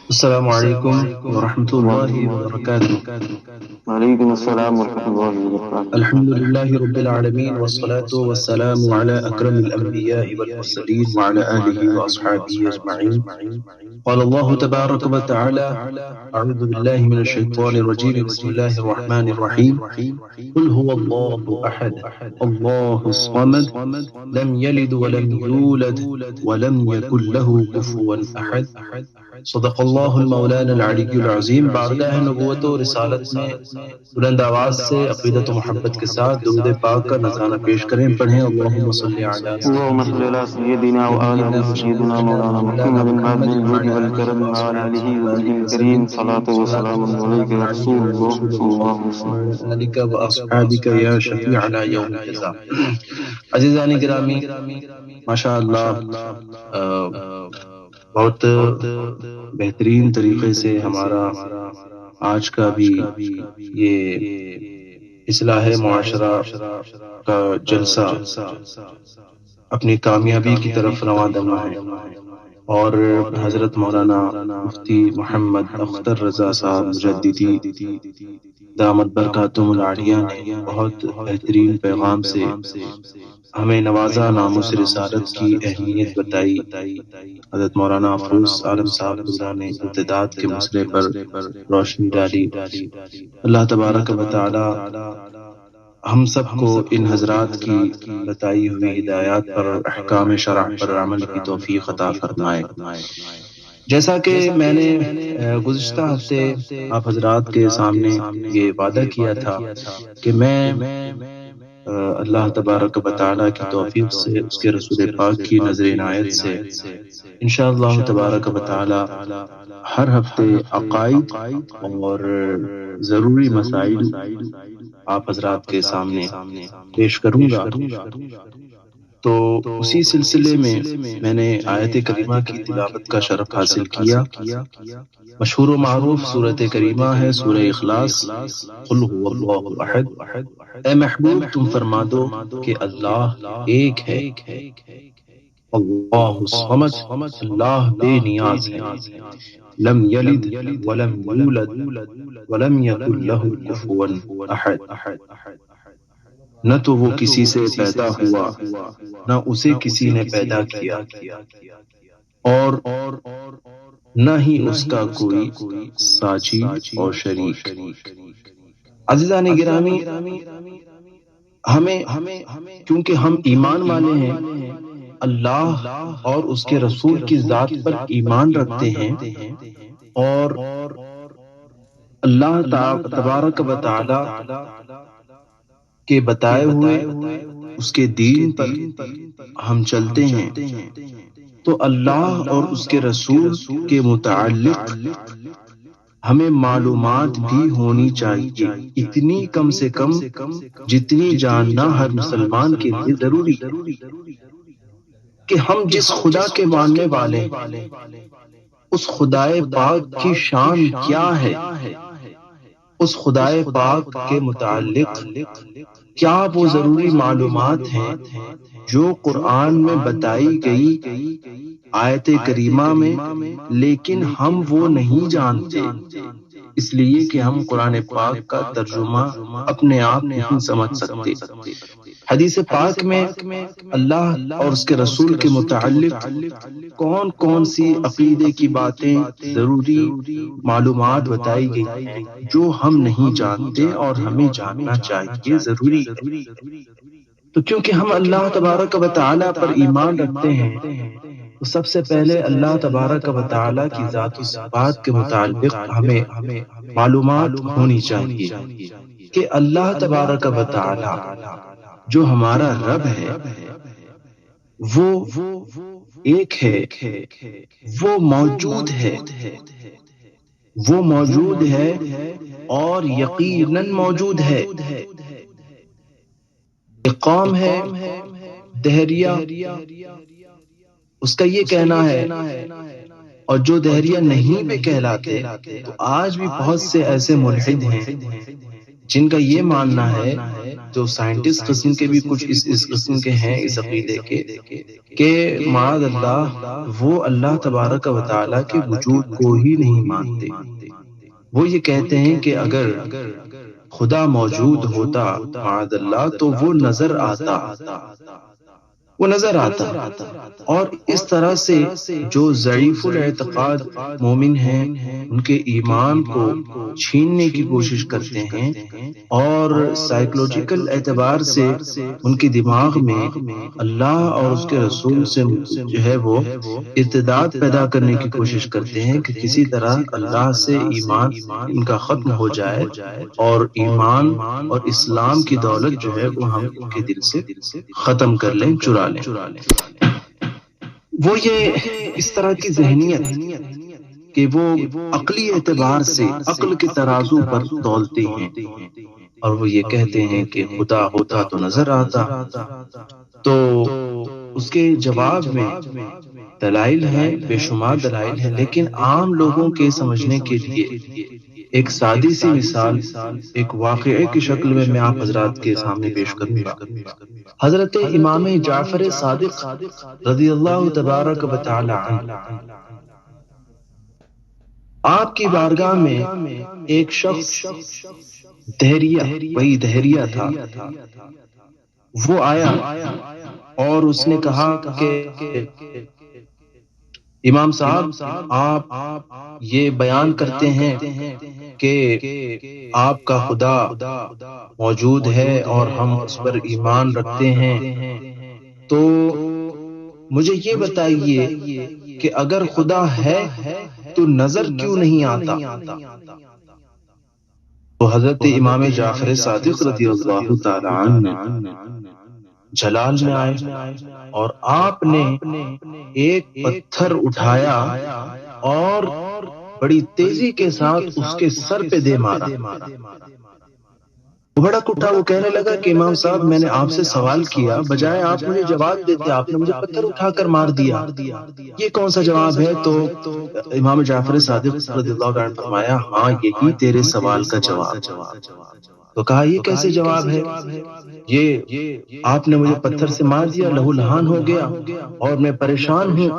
السلام علیکم ورحمۃ اللہ وبرکاتہ۔ وعلیکم السلام ورحمۃ اللہ وبرکاتہ۔ الحمد لله رب العالمين والصلاة والسلام على أكرم الأنبياء والمرسلين وعلى آله وأصحابه أجمعين. قال الله تبارك وتعالى: أعوذ بالله من الشيطان الرجيم، بسم الله الرحمن الرحيم. قل هو الله أحد الله الصمد لم يلد ولم يولد ولم يكن له كفوا أحد. صدق اللہ المولانا العلی العظیم۔ بارگاہ نبوت و رسالت میں بلند آواز سے عقیدت و محبت کے ساتھ درود پاک کا نذرانہ پیش کریں، پڑھیں اللہم صلی علی اللهم صل على سيدنا وآل سيدنا مولانا محمد بن الجود والكرم وعلى آله وصحبه الكريم صلاة وسلام عليك يا رسول الله صلى الله عليه وسلم آلک و اصحابک یا شفیعنا یوم الجزاء۔ عزیزان گرامی، ماشاء اللہ بہت بہترین طریقے سے ہمارا آج کا بھی یہ اصلاح معاشرہ کا جلسہ اپنی کامیابی کی طرف رواں دوا ہے، اور حضرت مولانا مفتی محمد اختر رضا صاحب مجددی دامت برکاتہم العالیہ نے بہت بہترین پیغام سے ہمیں نوازا، ناموس رسالت کی اہمیت بتائی۔ حضرت مولانا افروز عالم صاحب نے ارتداد کے مسئلے پر روشنی ڈالی۔ اللہ تبارک و تعالی ہم سب کو ان حضرات کی بتائی ہوئی ہدایات پر، احکام شرع پر عمل کی توفیق عطا فرمائے۔ جیسا کہ میں نے گزشتہ ہفتے آپ حضرات کے سامنے یہ وعدہ کیا تھا کہ میں اللہ تبارک و تعالی کی توفیق سے، اس کے رسول پاک کی نظر عنایت سے انشاءاللہ تبارک و تعالی ہر ہفتے عقائد اور ضروری مسائل آپ حضرات کے سامنے پیش کروں گا۔ تو اسی سلسلے میں میں نے آیت کریمہ کی تلاوت کا شرف حاصل کیا۔ مشہور و معروف سورۃ کریمہ ہے سورہ اخلاص، قل هو اللہ احد۔ اے محبوب تم فرما دو کہ اللہ ایک ہے، اللہ الصمد، اللہ بے نیاز ہے، لم یلد ولم یولد ولم یکن له کفوا احد، نہ تو وہ کسی سے پیدا ہوا نہ اسے کسی نے پیدا کیا، اور نہ ہی اس کا کوئی ساچی اور شریک۔ عزیزان گرامی، ہمیں کیونکہ ہم ایمان والے ہیں، اللہ اور اس کے رسول کی ذات پر ایمان رکھتے ہیں، اور اللہ تبارک و تعالی کے بتائے ہوئے اس کے دین پر ہم چلتے ہیں، تو اللہ اور اس کے رسول کے متعلق ہمیں معلومات بھی ہونی چاہیے، اتنی کم سے کم جتنی جاننا ہر مسلمان کے لیے ضروری ہے کہ ہم جس خدا کے ماننے والے ہیں اس خدائے پاک کی شان کیا ہے، اس خدائے پاک کے متعلق کیا وہ ضروری معلومات ہیں جو قرآن میں بتائی گئی آیت کریمہ میں، لیکن ہم وہ نہیں جانتے، اس لیے کہ ہم قرآن پاک کا ترجمہ اپنے آپ نہیں سمجھ سکتے۔ حدیث پاک میں اللہ اور اس کے رسول کے متعلق کون کون سی عقیدے کی باتیں، ضروری معلومات بتائی گئی ہیں جو ہم نہیں جانتے اور ہمیں جاننا چاہیے، ضروری ہے۔ تو کیونکہ ہم اللہ تبارک و تعالی پر ایمان رکھتے ہیں، تو سب سے پہلے اللہ تبارک و تعالی کی ذات و صفات کے متعلق ہمیں معلومات ہونی چاہیے کہ اللہ تبارک و تعالی جو ہمارا رب ہے وہ ایک ہے، وہ موجود ہے، وہ موجود ہے اور یقیناً موجود ہے۔ ایک قوم ہے دہریہ، اس کا یہ کہنا ہے، اور جو دہریہ نہیں بھی کہلاتے، تو آج بھی بہت سے ایسے ملحد ہیں جن کا یہ ماننا ہے جو سائنٹسٹ قسم کے بھی کچھ اس قسم کے ہیں اس عقیدے کے کہ معاذ اللہ وہ اللہ تبارک و تعالیٰ کے وجود کو ہی نہیں مانتے. وہ یہ کہتے ہیں کہ اگر خدا موجود ہوتا معاذ اللہ تو وہ نظر آتا، وہ نظر آتا. اور اس طرح سے جو ضعیف الاعتقاد مومن ہیں ان کے ایمان کو چھیننے کی کوشش کرتے ہیں اور سائیکولوجیکل اعتبار سے ان کے دماغ میں اللہ اور اس کے رسول سے جو ہے وہ ارتداد پیدا کرنے کی کوشش کرتے ہیں کہ کسی طرح اللہ سے ایمان ان کا ختم ہو جائے اور ایمان اور اسلام کی دولت جو ہے وہ ہم ان کے دل سے ختم کر لیں، چرا لیں. وہ یہ اس طرح کی ذہنیت کہ وہ عقلی اعتبار سے عقل کے ترازو پر تولتے ہیں اور وہ یہ کہتے ہیں کہ خدا ہوتا تو نظر آتا. تو اس کے جواب میں دلائل ہیں، بے شمار دلائل ہیں، لیکن عام لوگوں کے سمجھنے کے لیے ایک سادی سی مثال ایک واقعے کی شکل میں آپ حضرات کے سامنے پیش کروں گا. حضرت امام جعفر صادق رضی اللہ تبارک و تعالی عنہ، آپ کی بارگاہ میں ایک شخص دہریہ، وہی دہریہ تھا، وہ آیا اور اس نے کہا کہ امام صاحب آپ یہ بیان کرتے ہیں کہ آپ کا خدا موجود ہے اور ہم اس پر ایمان رکھتے ہیں، تو مجھے یہ بتائیے کہ اگر خدا ہے تو نظر کیوں نہیں آتا؟ تو حضرت امام جعفر صادق رضی اللہ تعالی عنہ جلال میں آئے اور آپ نے ایک پتھر اٹھایا اور بڑی تیزی کے ساتھ اس کے سر پہ دے مارا. بھڑک اٹھا، وہ کہنے لگا کہ امام صاحب میں نے آپ سے سوال کیا، بجائے آپ مجھے جواب دیتے آپ نے مجھے پتھر اٹھا کر مار دیا، یہ کون سا جواب ہے؟ تو امام جعفر صادق رضی اللہ عنہ فرمایا ہاں یہی تیرے سوال کا جواب. تو کہا یہ کیسے جواب ہے؟ یہ آپ نے مجھے پتھر سے مار دیا، لہو لہان ہو گیا اور میں پریشان ہوں.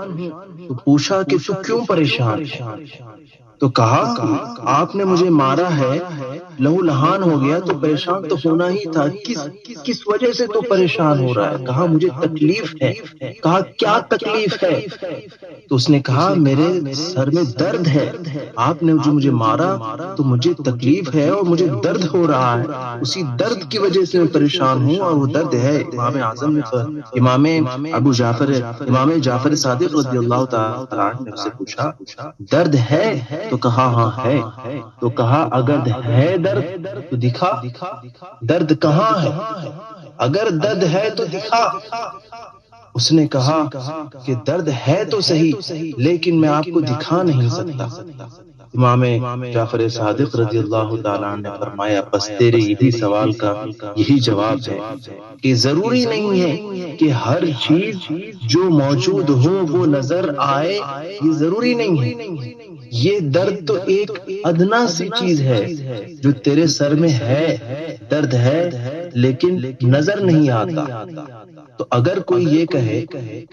تو پوچھا کہ تو کیوں پریشان ہے؟ تو کہا آپ نے مجھے مارا ہے، لہو لہان ہو گیا تو پریشان تو ہونا ہی تھا، کس وجہ سے تو پریشان ہو رہا ہے؟ کہا مجھے تکلیف ہے. کہا کیا تکلیف ہے؟ تو اس نے کہا میرے سر میں درد ہے، آپ نے جو مجھے مارا تو مجھے تکلیف ہے اور مجھے درد ہو رہا ہے، اسی درد کی وجہ سے میں پریشان ہوں اور وہ درد ہے. امام اعظم نے امام جعفر صادق رضی اللہ تعالی عنہ نے سے پوچھا درد ہے؟ تو کہا ہاں ہے. تو کہا اگر ہے درد تو دکھا، درد کہاں ہے؟ اگر درد ہے تو دکھا. اس نے کہا کہ درد ہے تو صحیح لیکن میں آپ کو دکھا نہیں سکتا. امام جعفر صادق رضی اللہ تعالیٰ نے فرمایا بس تیرے یہی سوال کا یہی جواب ہے کہ ضروری نہیں ہے کہ ہر چیز جو موجود ہو وہ نظر آئے، یہ ضروری نہیں ہے. یہ درد تو ایک ادنا سی چیز ہے جو تیرے سر میں ہے، درد ہے لیکن نظر نہیں آتا. تو اگر کوئی یہ کہے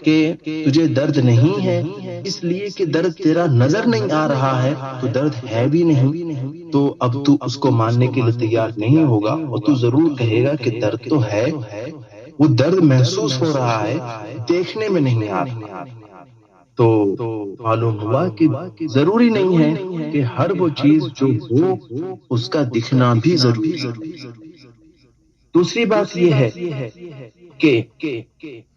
کہ تجھے درد نہیں ہے اس لیے کہ درد تیرا نظر نہیں آ رہا ہے تو درد ہے بھی نہیں، تو اب تو اس کو ماننے کے لیے تیار نہیں ہوگا اور تو ضرور کہے گا کہ درد تو ہے، وہ درد محسوس ہو رہا ہے، دیکھنے میں نہیں آ رہا. تو معلوم ہوا کہ ضروری نہیں ہے کہ ہر وہ چیز جو ہو اس کا دکھنا بھی ضروری ہے. دوسری بات یہ ہے کہ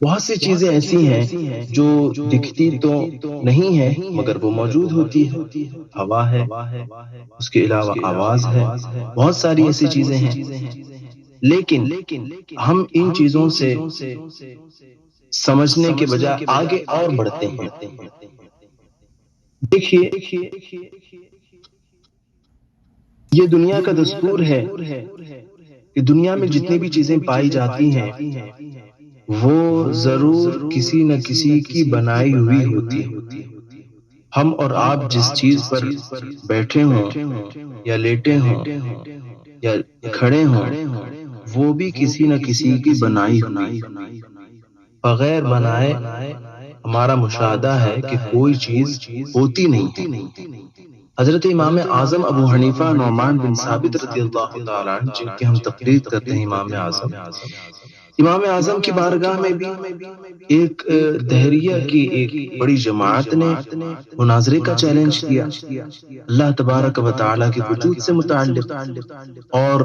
بہت سی چیزیں ایسی ہیں جو دکھتی تو نہیں ہے مگر وہ موجود ہوتی ہے. ہوا ہے، اس کے علاوہ آواز ہے، بہت ساری ایسی چیزیں ہیں، لیکن ہم ان چیزوں سے سمجھنے کے بجائے آگے اور بڑھتے ہیں. دیکھیے یہ دنیا کا دستور ہے کہ دنیا میں جتنی بھی چیزیں پائی جاتی ہیں وہ ضرور کسی نہ کسی کی بنائی ہوئی ہوتی ہے. ہم اور آپ جس چیز پر بیٹھے ہوں یا لیٹے ہوں یا کھڑے ہوں وہ بھی کسی نہ کسی کی بنائی ہوئی، بغیر بنائے ہمارا مشاہدہ ہے کہ کوئی چیز ہوتی نہیں ہے۔ حضرت امام اعظم ابو حنیفہ نعمان بن ثابت رضی اللہ تعالیٰ عنہ، جن کی ہم تقلید کرتے ہیں، امام اعظم کی بارگاہ میں بھی ایک دہریہ کی ایک بڑی جماعت نے مناظرے کا چیلنج کیا اللہ تبارک و تعالیٰ کے وجود سے متعلق، اور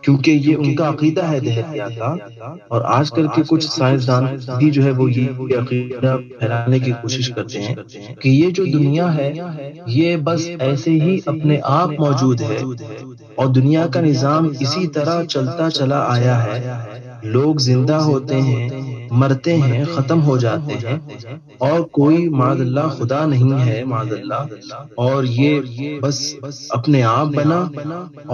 کیونکہ یہ ان کا عقیدہ ہے دہریہ کا، اور آج کل کے کچھ سائنسدان بھی جو ہے وہ یہ عقیدہ پھیلانے کی کوشش کرتے ہیں کہ یہ جو دنیا ہے یہ بس ایسے ہی اپنے آپ موجود ہے، اور دنیا کا نظام اسی طرح چلتا چلا آیا ہے، لوگ زندہ ہوتے ہیں، مرتے ہیں، ختم ہو جاتے ہیں، اور کوئی معاذ اللہ خدا نہیں ہے معاذ اللہ، اور یہ بس اپنے آپ بنا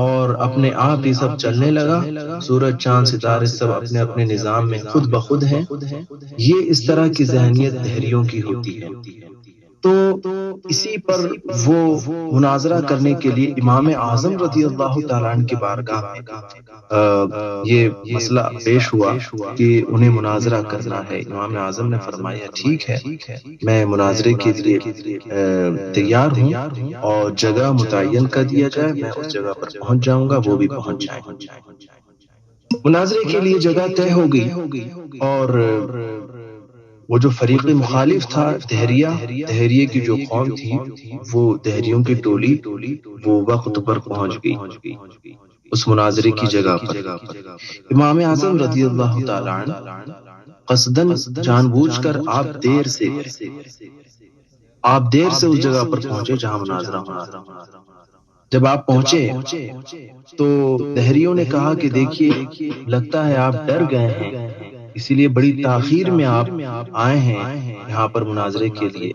اور اپنے آپ یہ سب چلنے لگا، سورج چاند ستارے سب اپنے اپنے نظام میں خود بخود ہیں۔ یہ اس طرح کی ذہنیت دہریوں کی ہوتی ہے۔ تو اسی پر وہ مناظرہ کرنے کے لیے امام اعظم رضی اللہ تعالیٰ عنہ کی بارگاہ میں یہ مسئلہ پیش ہوا کہ انہیں مناظرہ کرنا ہے۔ امام اعظم نے فرمایا ٹھیک ہے، میں مناظرے کے لیے تیار ہوں، اور جگہ متعین کر دیا جائے، میں اس جگہ پر پہنچ جاؤں گا، وہ بھی پہنچ جائیں۔ مناظرے کے لیے جگہ طے ہو گئی، اور وہ جو فریق مخالف تھا دہریے کی جو قوم تھی، وہ دہریوں کی ٹولی وہ وقت پر پہنچ گئی اس مناظرے کی جگہ پر۔ امام اعظم رضی اللہ تعالیٰ عنہ قصدن جان بوجھ کر آپ دیر سے اس جگہ پر پہنچے جہاں مناظرہ ہونا تھا۔ جب آپ پہنچے تو دہریوں نے کہا کہ دیکھیے لگتا ہے آپ ڈر گئے ہیں، اسی لیے بڑی تاخیر میں آپ آئے ہیں یہاں پر مناظرے کے لیے،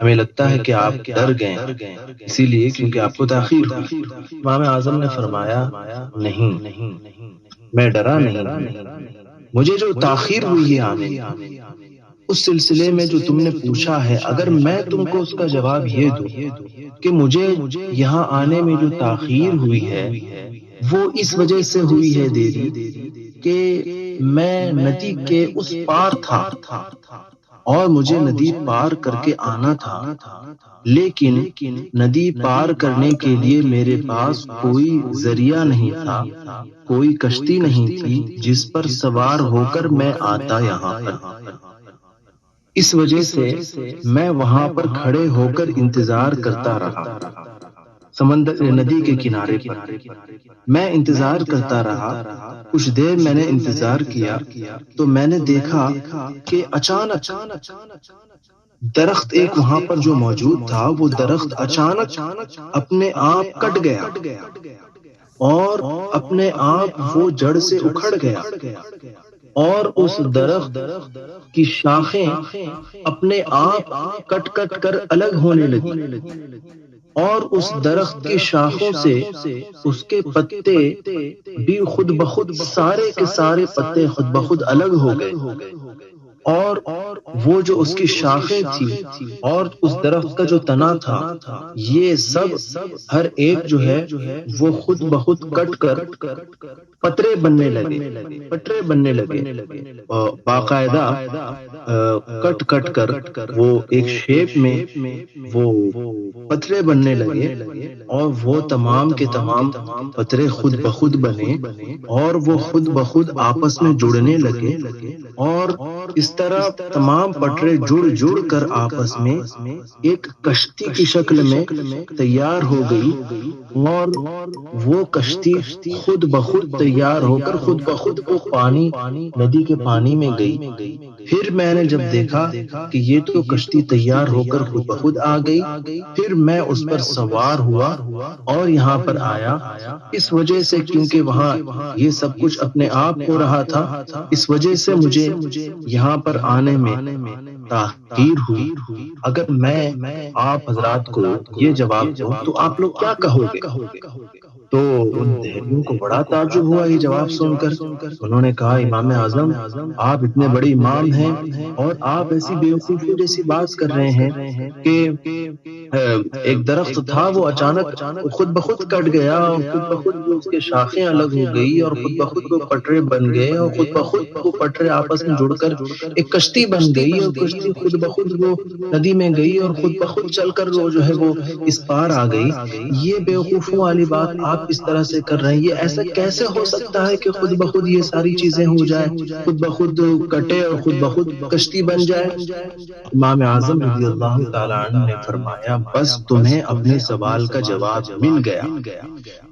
ہمیں لگتا ہے کہ آپ ڈر گئے ہیں اسی لیے کیونکہ آپ کو تاخیر ہوئی۔ امام اعظم نے فرمایا نہیں، میں ڈرا نہیں، مجھے جو تاخیر ہوئی ہے آنے اس سلسلے میں جو تم نے پوچھا ہے، اگر میں تم کو اس کا جواب یہ دوں کہ مجھے یہاں آنے میں جو تاخیر ہوئی ہے وہ اس وجہ سے ہوئی ہے دیری کہ میں ندی کے اس پار تھا اور مجھے ندی پار کر کے آنا تھا، لیکن ندی پار کرنے کے لیے میرے پاس کوئی ذریعہ نہیں تھا، کوئی کشتی نہیں تھی جس پر سوار ہو کر میں آتا یہاں پر، اس وجہ سے میں وہاں پر کھڑے ہو کر انتظار کرتا رہا، سمندر ندی کے کنارے پر میں انتظار کرتا رہا۔ کچھ دیر میں نے انتظار کیا تو میں نے دیکھا کہ اچانک درخت ایک وہاں پر جو موجود تھا وہ درخت اچانک اپنے آپ کٹ گیا اور اپنے آپ وہ جڑ سے اکھڑ گیا، اور اس درخت کی شاخیں اپنے آپ کٹ کر الگ ہونے لگی، اور اس درخت کی شاخوں سے اس کے پتے بھی خود بخود سارے کے سارے پتے خود بخود الگ ہو گئے، اور وہ جو اس کی شاخیں تھی اور اس درخت کا جو تنا تھا یہ سب ہر ایک جو ہے وہ خود بخود کٹ کر پترے بننے لگے، باقاعدہ کٹ کر وہ ایک شیپ میں وہ پترے بننے لگے، اور وہ تمام کے تمام پترے خود بخود بنے اور وہ خود بخود آپس میں جڑنے لگے، اور اس طرح تمام پٹرے جڑ کر آپس میں ایک کشتی کی شکل میں تیار ہو گئی، اور وہ کشتی خود بخود تیار ہو کر خود بخود وہ ندی کے پانی میں گئی۔ پھر میں نے جب دیکھا کہ یہ تو کشتی تیار ہو کر خود بخود آ گئی، پھر میں اس پر سوار ہوا اور یہاں پر آیا، اس وجہ سے کیونکہ وہاں یہ سب کچھ اپنے آپ ہو رہا تھا، اس وجہ سے مجھے یہاں پر آنے میں تاخیر ہوئی۔ اگر میں آپ حضرات کو یہ جواب دوں تو آپ لوگ کیا کہو گے؟ تو ان دہریوں کو بڑا تعجب ہوا یہ جواب سن کر۔ انہوں نے کہا امام اعظم آپ اتنے بڑے امام ہیں اور آپ ایسی بیوقوفی جیسی بات کر رہے ہیں کہ ایک درخت تھا، وہ اچانک خود بخود کٹ گیا، اور خود بخود وہ اس کے شاخیں الگ ہو گئی، اور خود بخود وہ پٹرے بن گئے، اور خود بخود وہ پٹرے آپس میں جڑ کر ایک کشتی بن گئی، اور کشتی خود بخود وہ ندی میں گئی، اور خود بخود چل کر وہ جو ہے وہ اس پار آ گئی۔ یہ بیوقوفوں والی بات آپ اس طرح سے کر رہے ہیں، یہ ایسا کیسے ہو سکتا ہے کہ خود بخود یہ ساری چیزیں ہو جائے، خود بخود کٹے اور خود بخود کشتی بن جائے؟ امام اعظم رضی اللہ تعالی عنہ نے فرمایا، بس تمہیں اپنے سوال کا جواب مل گیا۔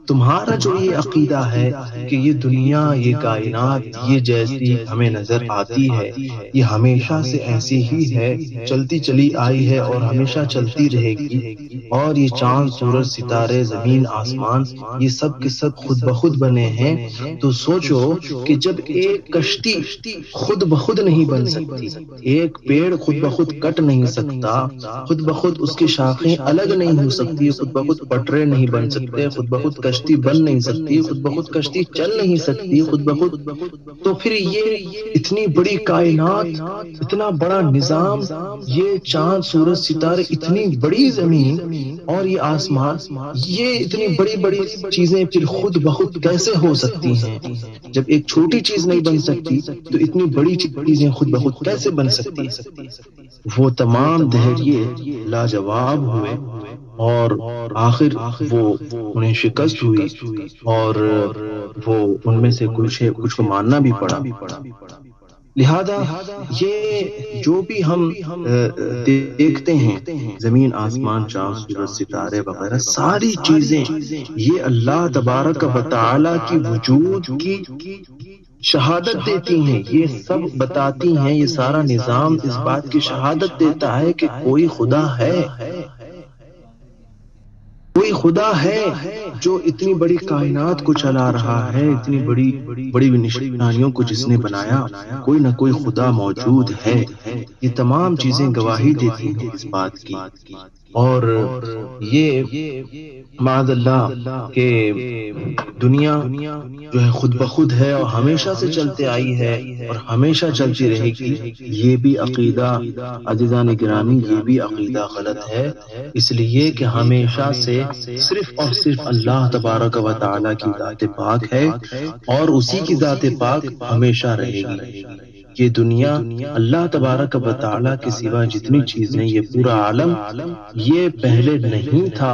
تمہارا جو یہ عقیدہ ہے کہ یہ دنیا، یہ کائنات، یہ جیسی ہمیں نظر آتی ہے، یہ ہمیشہ سے ایسی ہی ہے، چلتی چلی آئی ہے اور ہمیشہ چلتی رہے گی، اور یہ چاند، سورج، ستارے، زمین، آسمان، یہ سب کے سب خود بخود بنے ہیں، تو سوچو کہ جب ایک کشتی خود بخود نہیں بن سکتی، ایک پیڑ خود بخود کٹ نہیں سکتا، خود بخود اس کی شاخیں الگ نہیں ہو سکتی، خود بخود پٹرے نہیں بن سکتے، خود بخود کشتی بن نہیں سکتی، خود بخود کشتی چل نہیں سکتی، خود بخود، تو پھر یہ اتنی بڑی کائنات، اتنا بڑا نظام، یہ چاند، سورج، ستارے، اتنی بڑی زمین اور یہ آسمان، یہ اتنی بڑی بڑی چیزیں پھر خود بخود کیسے ہو سکتی ہیں؟ جب ایک چھوٹی چیز نہیں بن سکتی تو اتنی بڑی چیزیں خود بخود کیسے بن سکتی ہیں؟ وہ تمام دہریے لاجواب ہوئے، اور آخر وہ انہیں شکست ہوئی، اور وہ ان میں سے کچھ کو ماننا بھی پڑا۔ لہذا یہ جو بھی ہم دیکھتے ہیں، زمین، آسمان، چاند، سورج، ستارے وغیرہ ساری چیزیں، یہ اللہ تبارک و تعالی کی وجود کی شہادت دیتی ہیں، یہ سب بتاتی ہیں، یہ سارا نظام اس بات کی شہادت دیتا ہے کہ کوئی خدا ہے، کوئی خدا ہے جو اتنی بڑی کائنات کو چلا رہا ہے، اتنی بڑی بڑی نشانیوں کو جس نے بنایا، کوئی نہ کوئی خدا موجود ہے۔ یہ تمام چیزیں گواہی دیتی ہیں اس بات کی، اور یہ معاذ اللہ کہ دنیا جو ہے خود بخود ہے اور ہمیشہ سے چلتے آئی ہے اور ہمیشہ چلتی رہے گی، یہ بھی عقیدہ عزیزان گرامی، یہ بھی عقیدہ غلط ہے، اس لیے کہ ہمیشہ سے صرف اور صرف اللہ تبارک و تعالی کی ذات پاک ہے، اور اسی کی ذات پاک ہمیشہ رہے گی۔ یہ دنیا اللہ تبارک و تعالی کے سوا جتنی چیزیں، یہ پورا عالم، یہ پہلے نہیں تھا،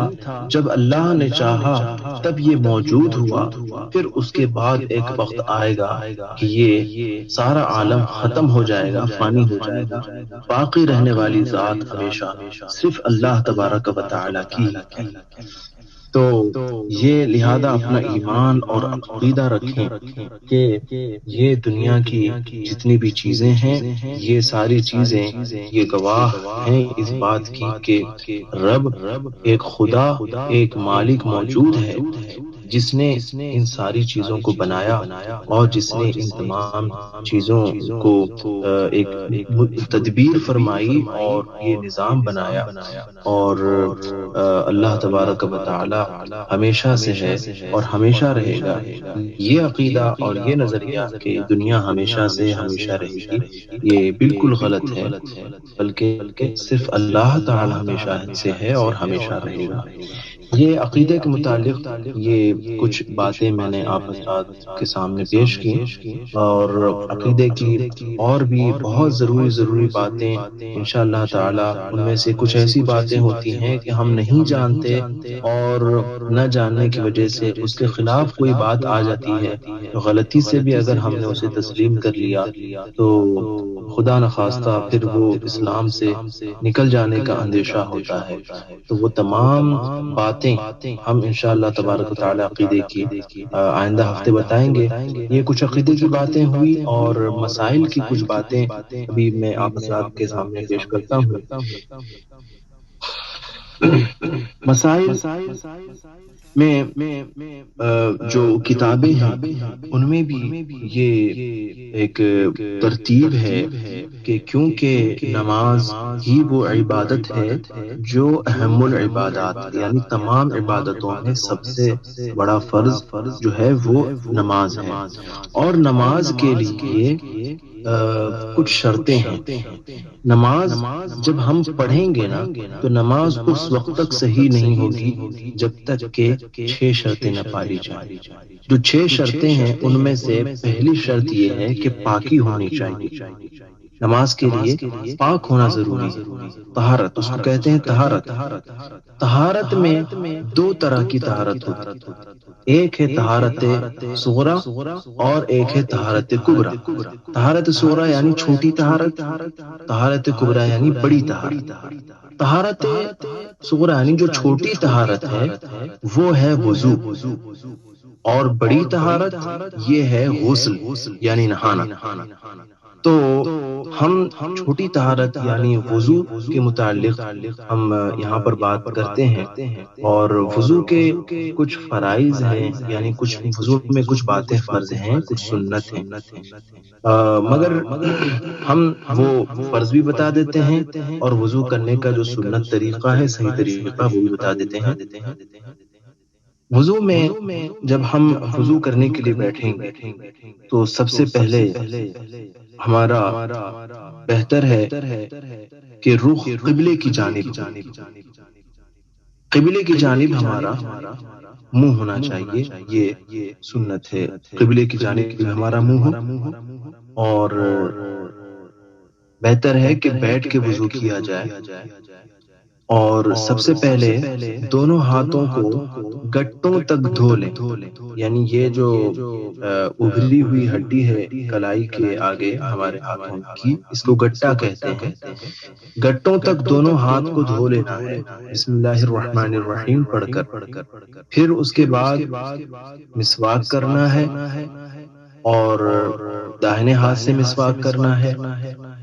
جب اللہ نے چاہا تب یہ موجود ہوا، پھر اس کے بعد ایک وقت آئے گا کہ یہ سارا عالم ختم ہو جائے گا، فانی ہو جائے گا، باقی رہنے والی ذات ہمیشہ صرف اللہ تبارک و تعالی کی ہے۔ تو یہ لہذا اپنا ایمان اور عقیدہ رکھیں کہ یہ دنیا کی جتنی بھی چیزیں ہیں، یہ ساری چیزیں یہ گواہ ہیں اس بات کی کہ رب، ایک خدا، ایک مالک موجود ہے، جس نے ان ساری چیزوں کو بنایا، اور جس نے ان تمام چیزوں کو ایک تدبیر فرمائی اور یہ نظام بنایا، اور اللہ تبارک و تعالی ہمیشہ سے ہے اور ہمیشہ رہے گا۔ یہ عقیدہ اور یہ نظریہ کہ دنیا ہمیشہ سے ہمیشہ رہے گی، یہ بالکل غلط ہے، بلکہ صرف اللہ تعالی ہمیشہ سے ہے اور ہمیشہ رہے گا۔ یہ عقیدے کے متعلق یہ کچھ باتیں میں نے آپ حضرات کے سامنے پیش کی، اور عقیدے کی اور بھی بہت ضروری باتیں انشاءاللہ تعالی، ان میں سے کچھ ایسی باتیں ہوتی ہیں کہ ہم نہیں جانتے، اور نہ جاننے کی وجہ سے اس کے خلاف کوئی بات آ جاتی ہے، تو غلطی سے بھی اگر ہم نے اسے تسلیم کر لیا تو خدا نخواستہ پھر وہ اسلام سے نکل جانے کا اندیشہ ہوتا ہے۔ تو وہ تمام باتیں ہم انشاءاللہ تبارک و تعالی عقیدے کی آئندہ ہفتے بتائیں گے۔ یہ کچھ عقیدے کی باتیں ہوئی، اور مسائل کی کچھ باتیں ابھی میں آپ حضرات کے سامنے پیش کرتا ہوں۔ مسائل میں جو کتابیں ہیں ان میں بھی یہ ایک ترتیب ہے کہ کیونکہ نماز ہی وہ عبادت ہے جو اہم العبادات یعنی تمام عبادتوں میں سب سے بڑا فرض جو ہے وہ نماز ہے، اور نماز کے لیے کچھ شرطیں ہیں۔ نماز جب ہم پڑھیں گے نا تو نماز اس وقت تک صحیح نہیں ہوگی جب تک کہ 6 شرطیں نہ پالی جائیں۔ جو 6 شرطیں ہیں ان میں سے پہلی شرط یہ ہے کہ پاکی ہونی چاہیے۔ نماز کے لیے پاک ہونا ضروری ہے۔ طہارت اس کو کہتے ہیں طہارت۔ طہارت میں 2 طرح کی طہارت ہوتی ہے، ایک ہے طہارت صغرا اور ایک ہے طہارت کبرا۔ طہارت صغرا یعنی چھوٹی طہارت، طہارت کبرا یعنی بڑی طہارت۔ طہارت صغرا یعنی جو چھوٹی طہارت ہے وہ ہے وضو، اور بڑی طہارت یہ ہے غسل یعنی نہانا۔ تو ہم چھوٹی طہارت یعنی وضو کے متعلق ہم یہاں پر بات کرتے ہیں، اور وضو کے کچھ فرائض ہیں، یعنی کچھ وضو میں کچھ باتیں فرض ہیں، کچھ سنت ہیں، مگر ہم وہ فرض بھی بتا دیتے ہیں اور وضو کرنے کا جو سنت طریقہ ہے، صحیح طریقہ وہ بھی بتا دیتے ہیں۔ وضو میں جب ہم وضو کرنے کے لیے بیٹھیں گے تو سب سے پہلے ہمارا بہتر ہے کہ رخ قبلے کی جانب، قبلے کی جانب ہمارا منہ ہونا چاہیے، یہ سنت ہے۔ قبلے کی جانب ہمارا منہ ہو، اور بہتر ہے کہ بیٹھ کے وضو کیا جائے، اور سب سے پہلے دونوں ہاتھوں کو گٹوں تک دھو لیں، یعنی یہ جو ابھری ہوئی ہڈی ہے کلائی کے آگے ہمارے ہاتھوں کی، اس کو گٹا کہتے ہیں۔ گٹوں تک دونوں ہاتھ کو دھو لینا ہے بسم اللہ الرحمن الرحیم پڑھ کر، پھر اس کے بعد مسواک کرنا ہے، اور داہنے ہاتھ سے مسواک کرنا ہے۔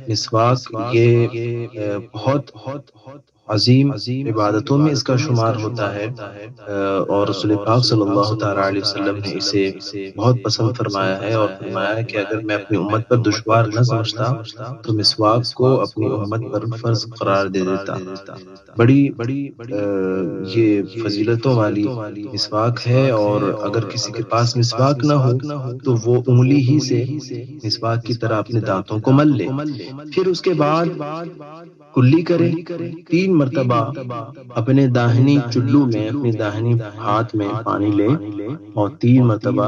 مسواک یہ بہت عظیم عبادتوں میں اس کا شمار ہوتا ہے، اور رسول پاک صلی اللہ تعالیٰ علیہ وسلم نے اسے بہت پسند فرمایا ہے، اور فرمایا ہے کہ اگر میں اپنی امت پر دشوار نہ سمجھتا تو مسواک کو اپنی امت پر فرض قرار دے دیتا۔ بڑی یہ فضیلتوں والی مسواک ہے، اور اگر کسی کے پاس مسواک نہ ہو تو وہ انگلی ہی سے مسواک کی طرح اپنے دانتوں کو مل لے، پھر اس کے بعد کلی کرے، 3 مرتبہ اپنے داہنی چلو میں، اپنے داہنی ہاتھ میں پانی لے، اور 3 مرتبہ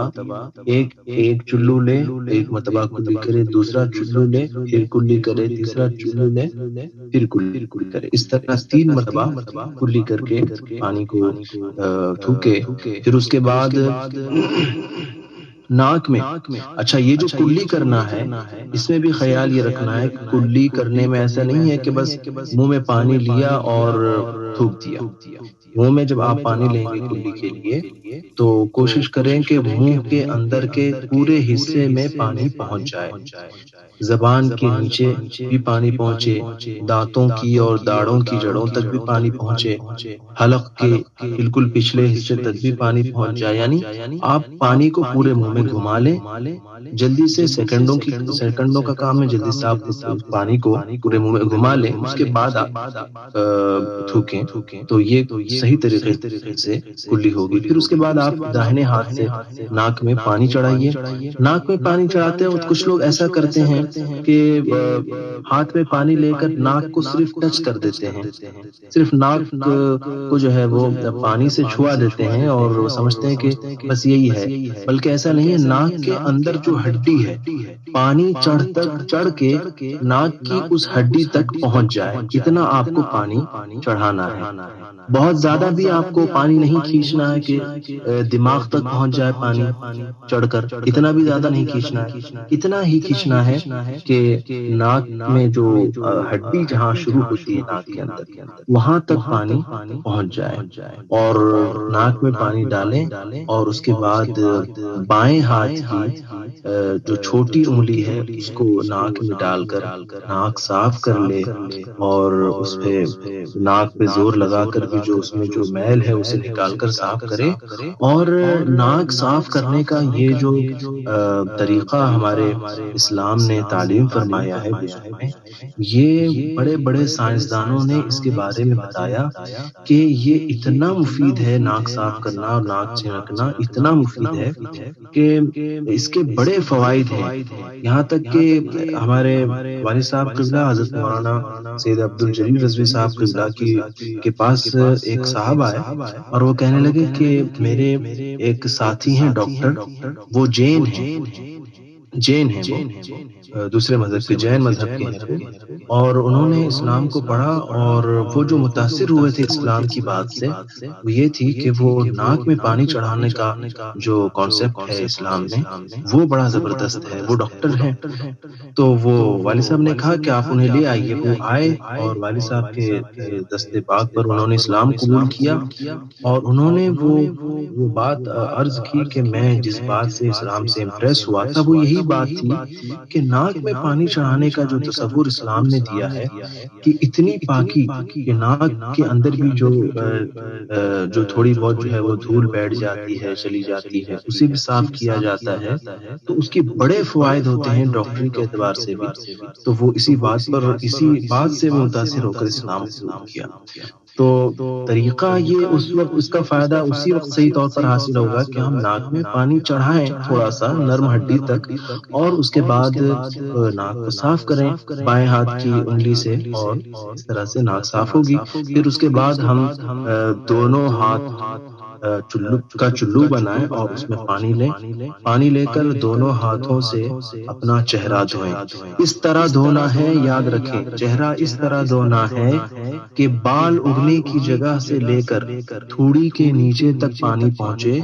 ایک چلو لے، 1 مرتبہ کلی کرے، دوسرا چلو لے، پھر کلی کرے، تیسرا چلو لے، پھر کلی کرے، اس طرح 3 مرتبہ کلی کر کے پانی کو تھوکے۔ پھر اس کے بعد ناک میں، اچھا یہ جو کلی کرنا ہے اس میں بھی خیال یہ رکھنا ہے کہ کلی کرنے میں ایسا نہیں ہے کہ بس منہ میں پانی لیا اور تھوک دیا۔ منہ میں جب آپ پانی لیں گے کلی کے لیے تو کوشش کریں کہ منہ کے اندر کے پورے حصے میں پانی پہنچ جائے، زبان کے نیچے بھی پانی پہنچے، دانتوں کی اور داڑھوں کی جڑوں تک بھی پانی پہنچے، حلق کے بالکل پچھلے حصے تک بھی پانی پہنچ جائے، یعنی آپ پانی کو پورے منہ میں گھما لیں، جلدی سے سیکنڈوں کا کام ہے، جلدی سے آپ پانی کو پورے منہ میں گھما لیں، اس کے بعد آپ تھوکیں، تو یہ صحیح طریقے سے کلی ہوگی۔ پھر اس کے بعد آپ داہنے ہاتھ سے ناک میں پانی چڑھائیے۔ ناک میں پانی چڑھاتے وقت کچھ لوگ ایسا کرتے ہیں کہ ہاتھ میں پانی لے کر ناک کو صرف ٹچ کر دیتے ہیں، صرف ناک کو جو ہے وہ پانی سے چھوا دیتے ہیں، اور وہ سمجھتے ہیں کہ بس یہی ہے، بلکہ ایسا نہیں ہے۔ ناک کے اندر جو ہڈی ہے پانی چڑھ کے ناک کی اس ہڈی تک پہنچ جائے، اتنا آپ کو پانی چڑھانا ہے۔ بہت زیادہ بھی آپ کو پانی نہیں کھینچنا ہے کہ دماغ تک پہنچ جائے پانی چڑھ کر، اتنا بھی زیادہ نہیں کھینچنا ہے، اتنا ہی کھینچنا ہے کہ ناک میں جو ہڈی جہاں شروع ہوتی ہے ناک کے اندر وہاں تک پانی پہنچ جائے، اور ناک میں پانی ڈالیں، اور اس کے بعد بائیں ہاتھ کی جو چھوٹی انگلی ہے اس کو ناک میں ڈال کر ناک صاف کر لے، اور اس پہ ناک پہ زور زور لگا کر بھی جو اس میں جو میل ہے اسے نکال کر صاف کرے. اور ناک صاف کرنے کا یہ جو طریقہ ہمارے اسلام نے تعلیم فرمایا ہے بزرگوں نے، یہ بڑے بڑے سائنسدانوں نے اس کے بارے میں بتایا کہ یہ اتنا مفید ہے، ناک صاف کرنا اور ناک چھڑکنا اتنا مفید ہے کہ اس کے بڑے فوائد ہیں. یہاں تک کہ ہمارے والد صاحب قبلہ حضرت مولانا سید عبد الجلیل رضوی صاحب قبلہ کے پاس ایک صاحب آئے اور وہ کہنے لگے کہ میرے ایک ساتھی ہیں ڈاکٹر، وہ جین ہیں، وہ دوسرے مذہب کے جین مذہب کے ہیں وہ، اور انہوں نے اسلام کو پڑھا اور وہ جو متاثر ہوئے تھے اسلام کی بات سے وہ یہ تھی کہ وہ ناک میں پانی چڑھانے کا جو کانسیپٹ ہے اسلام میں وہ بڑا زبردست ہے. وہ ڈاکٹر ہیں. تو وہ والد صاحب نے کہا کہ آپ انہیں لے آئیے. وہ آئے اور والد صاحب کے دستے پاک پر انہوں نے اسلام قبول کیا اور انہوں نے وہ بات عرض کی کہ میں جس بات سے اسلام سے امپریس ہوا تھا وہ یہی بات تھی کہ ناک میں پانی چڑھانے کا جو تصور اسلام نے دیا ہے کہ اتنی پاکی کہ ناک کے اندر بھی جو تھوڑی بہت جو ہے وہ دھول بیٹھ جاتی ہے چلی جاتی ہے اسے بھی صاف کیا جاتا ہے، تو اس کے بڑے فوائد ہوتے ہیں ڈاکٹری کے اعتبار سے بھی. تو وہ اسی بات سے وہ متاثر ہو کر اسلام قبول کیا. تو طریقہ یہ اس کا فائدہ اسی وقت صحیح طور پر حاصل ہوگا کہ ہم ناک میں پانی چڑھائیں تھوڑا سا نرم ہڈی تک اور اس کے بعد ناک کو صاف کریں بائیں ہاتھ کی انگلی سے اور اس طرح سے ناک صاف ہوگی. پھر اس کے بعد ہم دونوں ہاتھ چلو بنائیں اور اس میں پانی لے کر دونوں ہاتھوں سے اپنا چہرہ دھوئیں. اس طرح دھونا ہے، یاد رکھیں چہرہ اس طرح دھونا ہے کہ بال اگنے کی جگہ سے لے کر تھوڑی کے نیچے تک پانی پہنچے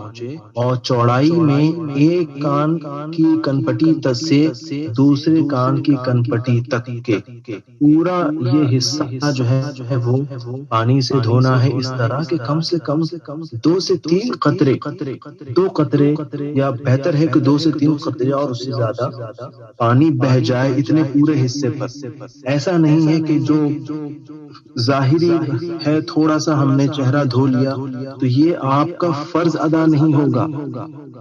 اور چوڑائی میں ایک کان کی کنپٹی تک سے دوسرے کان کی کنپٹی تک کے پورا یہ حصہ جو ہے وہ پانی سے دھونا ہے. اس طرح کہ کم سے کم 2 سے 3 قطرے، 2 قطرے یا بہتر ہے کہ 2 سے 3 قطرے اور اس سے زیادہ پانی بہ جائے اتنے پورے حصے پر. ایسا نہیں ہے کہ جو ظاہری ہے تھوڑا سا ہم نے چہرہ دھو لیا تو یہ آپ کا فرض ادا نہیں ہوگا.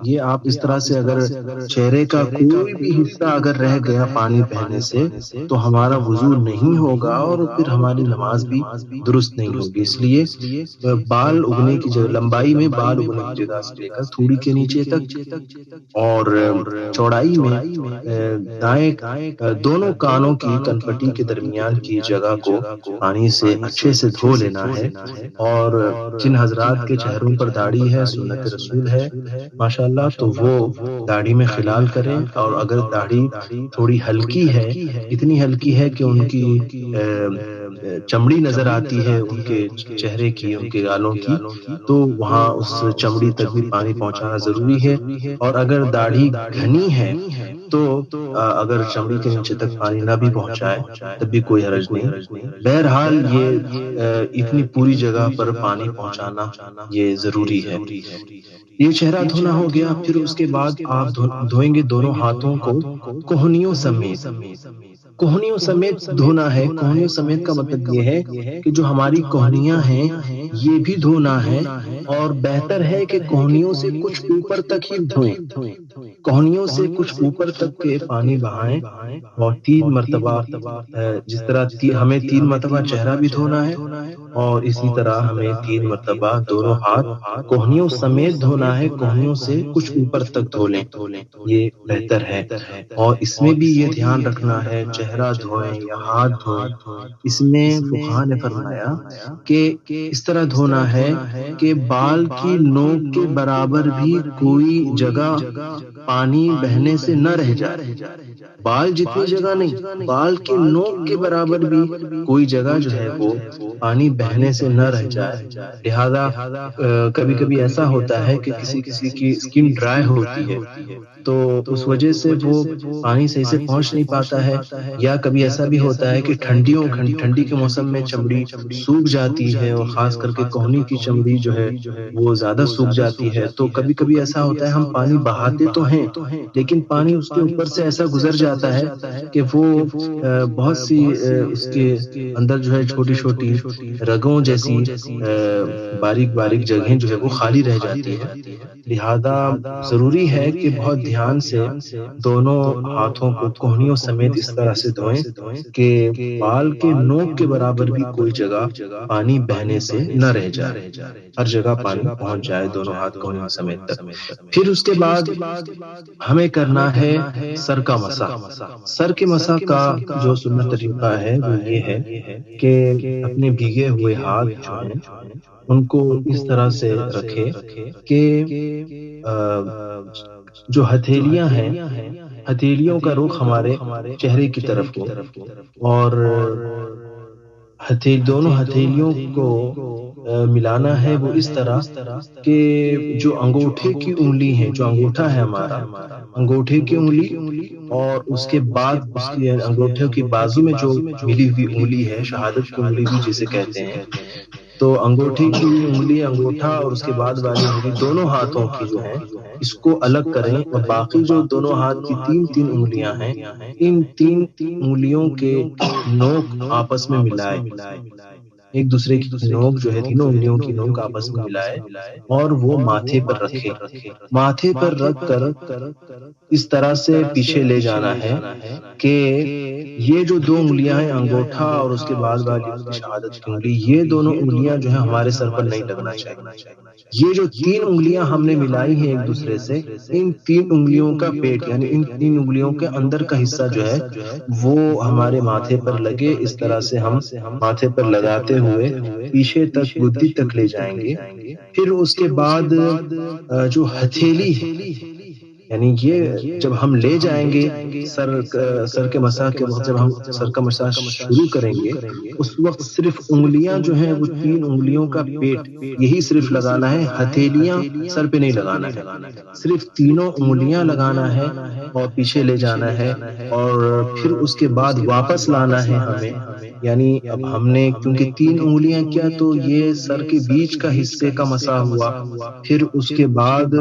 یہ آپ اس طرح سے اگر چہرے کا کوئی بھی حصہ اگر رہ گیا پانی بہنے سے تو ہمارا وضو نہیں ہوگا اور پھر ہماری نماز بھی درست نہیں ہوگی. اس لیے بال اگنے کی جگہ، لمبائی میں بال اگنے کی جگہ سے لے کر تھوڑی کے نیچے تک اور چوڑائی میں دائیں دونوں کانوں کی کنپٹی کے درمیان کی جگہ کو پانی سے اچھے سے دھو لینا ہے. اور جن حضرات کے چہروں پر داڑھی ہے، سنت رسول ہے ماشاءاللہ، تو وہ داڑھی میں خلال کریں. اور اگر داڑھی تھوڑی ہلکی ہے، اتنی ہلکی ہے کہ ان کی چمڑی نظر آتی ہے ان کے چہرے کی، ان کے گالوں کی، تو وہاں اس چمڑی تک بھی پانی پہنچانا ضروری ہے. اور اگر داڑھی گھنی ہے تو اگر چمڑی کے نیچے تک پانی نہ بھی پہنچائے تب بھی کوئی حرج نہیں. بہرحال یہ اتنی پوری جگہ پر پانی پہنچانا یہ ضروری ہے. یہ چہرہ دھونا ہو گیا. پھر اس کے بعد آپ دھوئیں گے دونوں ہاتھوں کو کوہنیوں سمیت. کوہنیوں سمیت دھونا ہے. کوہنیوں سمیت کا مطلب یہ ہے کہ جو ہماری کوہنیاں ہیں یہ بھی دھونا ہے، اور بہتر ہے کہ کوہنیوں سے کچھ اوپر تک ہی دھوئیں. کوہنیوں سے کچھ اوپر تک کے پانی بہائیں اور 3 مرتبہ، جس طرح ہمیں 3 مرتبہ چہرہ بھی دھونا ہے اور اسی طرح ہمیں 3 مرتبہ دونوں ہاتھ کوہنیوں سمیت دھونا ہے. کوہنیوں سے کچھ اوپر تک دھو لیں، یہ بہتر ہے. اور اس میں بھی یہ دھیان رکھنا ہے چہرہ دھوئیں یا ہاتھ دھوئیں، اس میں فقہاء نے فرمایا کہ اس طرح دھونا ہے کہ بال کی نوک کے برابر بھی کوئی جگہ پانی بہنے سے نہ رہ جائے. بال جتنی جگہ نہیں، بال کے نوک کے برابر بھی کوئی جگہ جو ہے وہ پانی بہنے سے نہ رہ جائے. لہذا کبھی کبھی ایسا ہوتا ہے کہ کسی کی اسکن ڈرائی ہوتی ہے تو اس وجہ سے وہ پانی صحیح سے پہنچ نہیں پاتا ہے، یا کبھی ایسا بھی ہوتا ہے کہ ٹھنڈی کے موسم میں چمڑی سوکھ جاتی ہے اور خاص کر کے کوہنی کی چمڑی جو ہے وہ زیادہ سوکھ جاتی ہے. تو کبھی کبھی ایسا ہوتا ہے ہم پانی بہاتے تو ہیں لیکن پانی اس کے اوپر سے ایسا گزر گزر جاتا ہے کہ وہ بہت سی اس کے اندر جو ہے چھوٹی چھوٹی رگوں جیسی باریک باریک جگہیں جو ہے وہ خالی رہ جاتی ہے. لہذا ضروری ہے کہ بہت دھیان سے دونوں ہاتھوں کو کوہنیوں سمیت اس طرح سے دھوئیں کہ بال کے نوک کے برابر بھی کوئی جگہ پانی بہنے سے نہ رہ جائے، ہر جگہ پانی پہنچ جائے دونوں ہاتھ کوہنیوں سمیت تک. پھر اس کے بعد ہمیں کرنا ہے سر کا مسح. سر کے مسح کا جو سنت طریقہ ہے وہ یہ ہے کہ اپنے بھیگے ہوئے ہاتھ جو ہیں ان کو اس طرح سے رکھے کہ جو ہتھیلیاں ہیں ہتھیلیوں کا رخ ہمارے چہرے کی طرف ہو، اور دونوں ہتھیلیوں کو ملانا ہے وہ اس طرح کہ جو انگوٹھے کی انگلی ہے، جو انگوٹھا ہے ہمارا، انگوٹھے کی انگلی اور اس کے بعد اس کی انگوٹھے کی بازو میں جو ملی ہوئی انگلی ہے، شہادت کی انگلی بھی جسے کہتے ہیں، تو انگوٹھے کی انگلی، انگوٹھا اور اس کے بعد والی انگلی دونوں ہاتھوں کی جو ہے اس کو الگ کریں، اور باقی جو دونوں ہاتھ کی تین تین انگلیاں ہیں ان تین انگلیوں کے نوک آپس میں ملائے، ایک دوسرے کی نوک جو ہے تینوں انگلیوں کی نوک آپس میں ملائے اور وہ ماتھے پر رکھے. ماتھے پر رکھ کر اس طرح سے پیچھے لے جانا ہے کہ یہ جو دو انگلیاں ہیں، انگوٹھا اور اس کے بعد والی انگلی شہادت کی انگلی، یہ دونوں انگلیاں جو ہیں ہمارے سر پر نہیں لگنا چاہیے. یہ جو تین انگلیاں ہم نے ملائی ہیں ایک دوسرے سے، ان تین انگلیوں کا پیٹ یعنی ان تین انگلیوں کے اندر کا حصہ جو ہے وہ ہمارے ماتھے پر لگے. اس طرح سے ہم ماتھے پر لگاتے ہوئے پیچھے تک گدی تک لے جائیں گے. پھر اس کے بعد جو ہتھیلی ہے، یعنی یہ جب ہم لے جائیں گے سر کے مسح کے وقت، جب ہم سر کا مسح شروع کریں گے اس وقت صرف انگلیاں جو ہیں وہ تین انگلیوں کا پیٹ یہی صرف لگانا ہے، ہتھیلیاں سر پہ نہیں لگانا ہے، صرف تینوں انگلیاں لگانا ہے اور پیچھے لے جانا ہے. اور پھر اس کے بعد واپس لانا ہے ہمیں، یعنی اب ہم نے کیونکہ تین انگلیاں کیا تو یہ سر کے بیچ کا حصے کا مسح ہوا. پھر اس کے بعد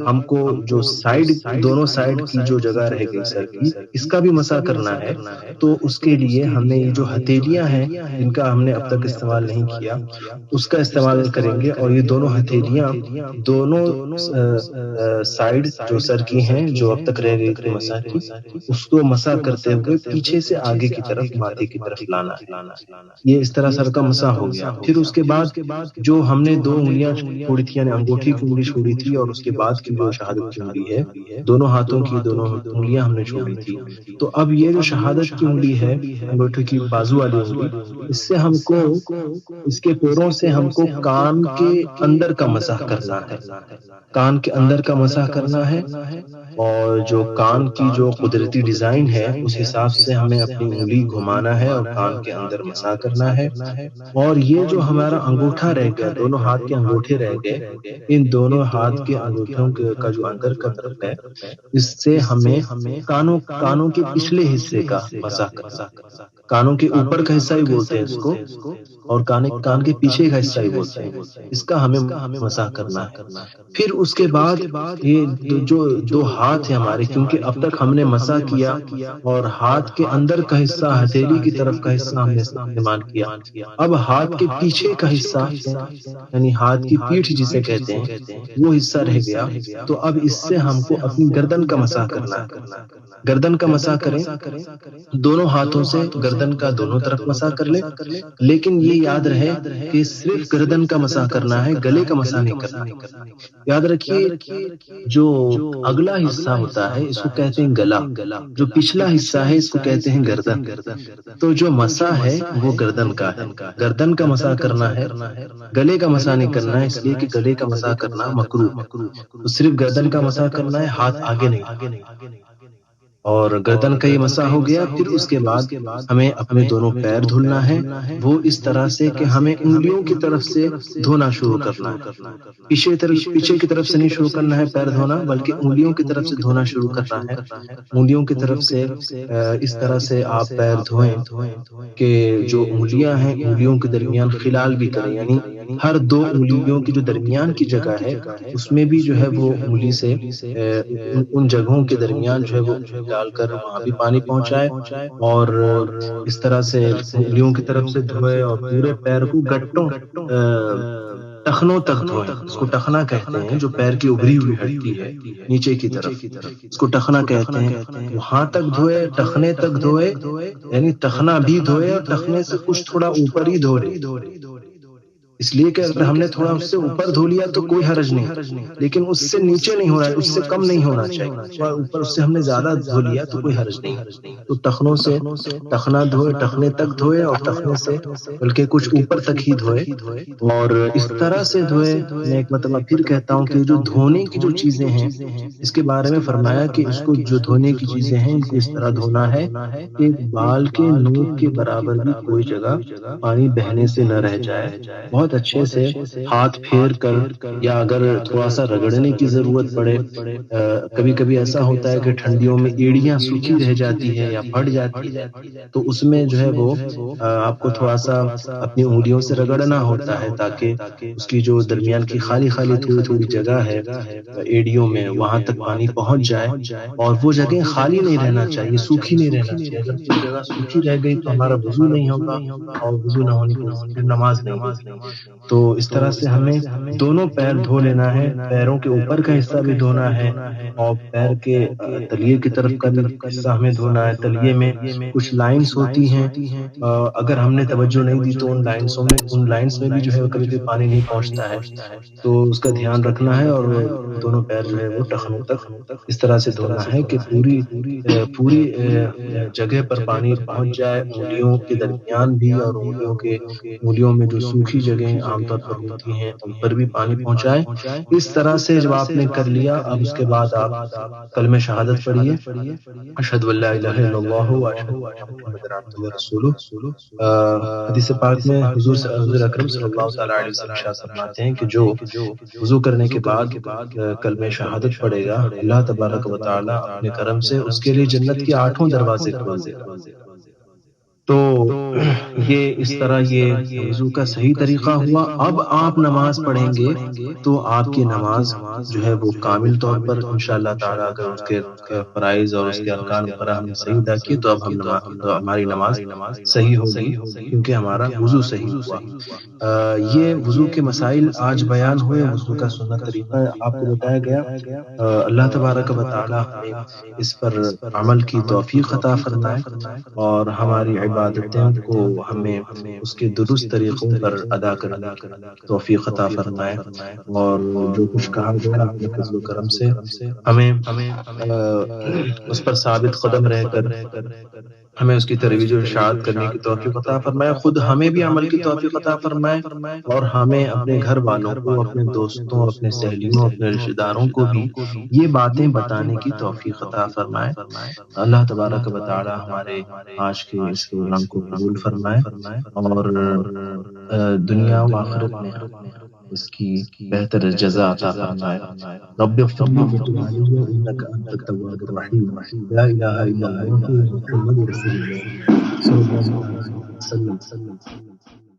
ہم کو جو سائڈ، دونوں سائڈ کی جو جگہ رہ گئی سر کی، اس کا بھی مسح کرنا ہے. تو اس کے لیے ہم نے یہ جو ہتھیلیاں ہیں جن کا ہم نے اب تک استعمال نہیں کیا اس کا استعمال کریں گے، اور یہ دونوں ہتھیلیاں دونوں سائڈ جو سر کی ہیں جو اب تک رہ گئی تھی مسح کی، اس کو مسح کرتے ہوئے پیچھے سے آگے کی طرف ماتھے کی طرف لانا ہے. یہ اس طرح سر کا مسح ہو گیا. پھر اس کے بعد جو ہم نے دو انگلیاں چھوڑی تھی، یعنی انگوٹھی کی انگلی چھوڑی تھی اور اس کے بعد کی جو شہادت کی انگلی ہے، دونوں ہاتھوں کی دونوں انگلیاں ہم نے چھوڑی تھی. تو اب یہ جو شہادت کی انگلی ہے، انگوٹھی کی بازو والی انگلی، اس سے ہم کو اس کے پیروں سے ہم کو کان کے اندر کا مسح کرنا ہے، کان کے اندر کا مسح کرنا ہے. اور جو کان کی جو قدرتی ڈیزائن ہے اس حساب سے ہمیں اپنی انگلی گھمانا ہے اور کان کے اندر مسح کرنا ہے. اور یہ جو ہمارا انگوٹھا رہ گیا، دونوں ہاتھ کے انگوٹھے رہ گئے، ان دونوں ہاتھ کے انگوٹھوں کا جو اندر کا طرف ہے اس سے ہمیں کانوں کے پچھلے حصے کا مسح کرنا ہے. کانوں کے اوپر کا حصہ ہی بولتے ہیں اس کو، اور کان کے پیچھے کا حصہ ہی بولتے ہیں، اس کا ہمیں مسح کرنا ہے. پھر اس کے بعد یہ جو دو ہاتھ ہیں ہمارے، کیونکہ اب تک ہم نے مسح کیا اور ہاتھ کے اندر کا حصہ، ہتھیلی کی طرف کا حصہ ہم نے استعمال کیا، اب ہاتھ کے پیچھے کا حصہ یعنی ہاتھ کی پیٹھ جسے کہتے ہیں وہ حصہ رہ گیا. تو اب اس سے ہم کو اپنی گردن کا مسح کرنا ہے. گردن کا مسح کریں، دونوں ہاتھوں سے گردن کا دونوں طرف مسح کر لیں، لیکن یہ یاد رہے کہ صرف گردن کا مسح کرنا ہے، گلے کا مسح نہیں کرنا. یاد رکھیے جو اگلا حصہ ہوتا ہے اس کو کہتے ہیں گلا، جو پچھلا حصہ ہے اس کو کہتے ہیں گردن. تو جو مسح ہے وہ گردن کا ہے، گردن کا مسح کرنا ہے، گلے کا مسح نہیں کرنا ہے، اس لیے کہ گلے کا مسح کرنا مکروہ ہے. تو صرف گردن کا مسح کرنا ہے، ہاتھ آگے نہیں. اور گردن کا یہ مسح ہو گیا. پھر اس کے بعد ہمیں اپنے دونوں پیر دھلنا ہے، وہ اس طرح سے کہ ہمیں انگلیوں کی طرف سے دھونا شروع کرنا ہے. پیچھے کی طرف سے نہیں شروع کرنا ہے پیر دھونا، بلکہ انگلیوں کی طرف سے دھونا شروع کرنا ہے. انگلیوں کی طرف سے اس طرح سے آپ پیر دھوئیں کہ جو انگلیاں ہیں انگلیوں کے درمیان خلال بھی کریں، یعنی ہر دو انگلیوں کی جو درمیان کی جگہ ہے اس میں بھی جو ہے وہ انگلی سے ان جگہوں کے درمیان جو ہے وہ ڈال کر وہاں بھی پانی پہنچائے، اور اس طرح سے انگلیوں کی طرف سے دھوئے، اور پورے پیر کو گٹوں ٹخنوں تک دھوئیں۔ اس کو ٹخنا کہتے ہیں، جو پیر کی ابری ہوئی ہڈی ہے نیچے کی طرف، اس کو ٹخنا کہتے ہیں۔ وہاں تک دھوئے، ٹخنے تک دھوئے، یعنی ٹخنا بھی دھوئے اور ٹخنے سے کچھ تھوڑا اوپر ہی دھو لے، اس لیے کہ اگر ہم نے تھوڑا اس سے اوپر دھو لیا تو کوئی حرج نہیں، لیکن اس سے نیچے نہیں ہو رہا ہے، اس سے کم نہیں ہونا چاہیے، تھوڑا اوپر اس سے ہم نے زیادہ دھو لیا تو کوئی حرج نہیں۔ تو ٹخنوں سے ٹخنا دھوئے، ٹخنے تک دھوئے، اور ٹخنے سے بلکہ کچھ اوپر تک ہی دھوئے، اور اس طرح سے دھوئے۔ میں ایک مرتبہ پھر کہتا ہوں کہ جو دھونے کی جو چیزیں ہیں اس کے بارے میں فرمایا کہ اس کو جو دھونے کی چیزیں ہیں ان کو اس طرح دھونا ہے کہ بال کے نوک کے برابر بھی کوئی جگہ پانی بہنے سے نہ رہ جائے، بہت اچھے سے ہاتھ پھیر کر، یا اگر تھوڑا سا رگڑنے کی ضرورت پڑے، کبھی کبھی ایسا ہوتا ہے کہ ٹھنڈیوں میں ایڑیاں سوکھی رہ جاتی ہے یا پھٹ جاتی ہے، تو اس میں جو ہے وہ آپ کو تھوڑا سا اپنی انگلیوں سے رگڑنا ہوتا ہے تاکہ اس کی جو درمیان کی خالی خالی تھوڑی تھوڑی جگہ ہے ایڑیوں میں وہاں تک پانی پہنچ جائے، اور وہ جگہ خالی نہیں رہنا چاہیے، سوکھی نہیں رہنا چاہیے۔ اگر کوئی جگہ سوکھی رہ گئی تو ہمارا وضو نہیں ہوگا، اور وضو نہ ہونے کی وجہ سے پھر نماز نہیں ہوگی۔ تو اس طرح سے ہمیں دونوں پیر دھو لینا ہے، پیروں کے اوپر کا حصہ بھی دھونا ہے، اور پیر کے تلیے کی طرف کا بھی حصہ ہمیں دھونا ہے۔ تلیے میں کچھ لائنز ہوتی ہیں، اگر ہم نے توجہ نہیں دی تو ان لائنز میں بھی جو ہے کبھی کبھی پانی نہیں پہنچتا ہے، تو اس کا دھیان رکھنا ہے، اور دونوں پیر جو ہے وہ ٹخنوں تک اس طرح سے دھونا ہے کہ پوری جگہ پر پانی پہنچ جائے، انگلیوں کے درمیان بھی، اور انگلیوں میں جو سوکھی جگہیں عام طور پر ہوتی ہیں ان پر بھی پانی پہنچائے۔ اس طرح سے جب آپ نے کر لیا، اب اس کے بعد آپ کلمہ شہادت پڑھیے، اشہد ان لا الہ الا اللہ واشہد ان محمد عبدہ ورسولہ۔ حدیث پاک میں حضور اکرم صلی اللہ تعالی علیہ وسلم ارشاد فرماتے ہیں کہ جو وضو کرنے کے بعد کلمہ شہادت پڑھے گا، اللہ تبارک و تعالی اپنے کرم سے اس کے لیے جنت کے 8 دروازے کھول دے گا۔ تو یہ اس طرح یہ وضو کا صحیح طریقہ ہوا۔ اب آپ نماز پڑھیں گے تو آپ کی نماز جو ہے وہ کامل طور پر انشاءاللہ تعالیٰ اگر اس کے فرائض اور اس کے ارکان وغیرہ ہم نے صحیح ادا کیے تو اب تو ہماری نماز صحیح ہوگی، کیونکہ ہمارا وضو صحیح ہوا۔ یہ وضو کے مسائل آج بیان ہوئے، وضو کا سنت طریقہ آپ کو بتایا گیا۔ اللہ تبارک و تعالیٰ ہمیں اس پر عمل کی توفیق عطا فرمائے، اور ہماری عبادتوں کو ہمیں اس کے درست طریقوں پر ادا کرنے کی توفیق عطا فرمائے، اور جو کچھ کہا گیا اپنے فضل و کرم سے ہمیں اس پر ثابت قدم رہ کر ہمیں اس کی ترویج و ارشاد کرنے کی توفیق عطا فرمائے، خود ہمیں بھی عمل کی توفیق عطا فرمائے، اور ہمیں اپنے گھر والوں کو، اپنے دوستوں، اپنے سہیلیوں، اپنے رشتہ داروں کو بھی یہ باتیں بتانے کی توفیق عطا فرمائے۔ اللہ تبارک و تعالی ہمارے آج کے اس پروگرام کو قبول فرمائے، اور دنیا و آخرت میں اس کی بہتر جزا عطا فرمائے۔ رب اغفر لي وتب علي انك انت التواب الرحيم، لا اله الا الله محمد رسول الله صلى الله عليه وسلم۔